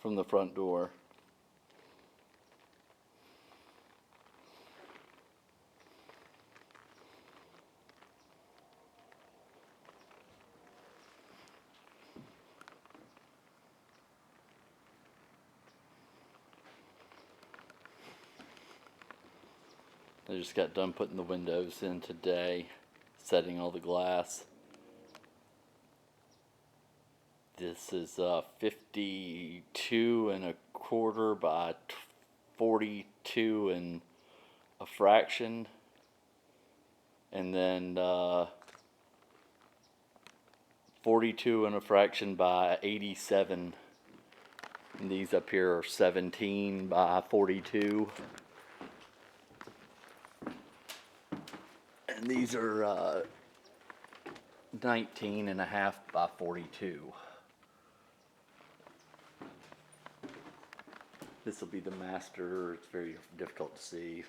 from the front door. I just got done putting the windows in today, setting all the glass. This is 52 and a quarter by 42 and a fraction, and then 42 and a fraction by 87. And these up here are 17 by 42. And these are 19 and a half by 42. This will be the master. It's very difficult to see.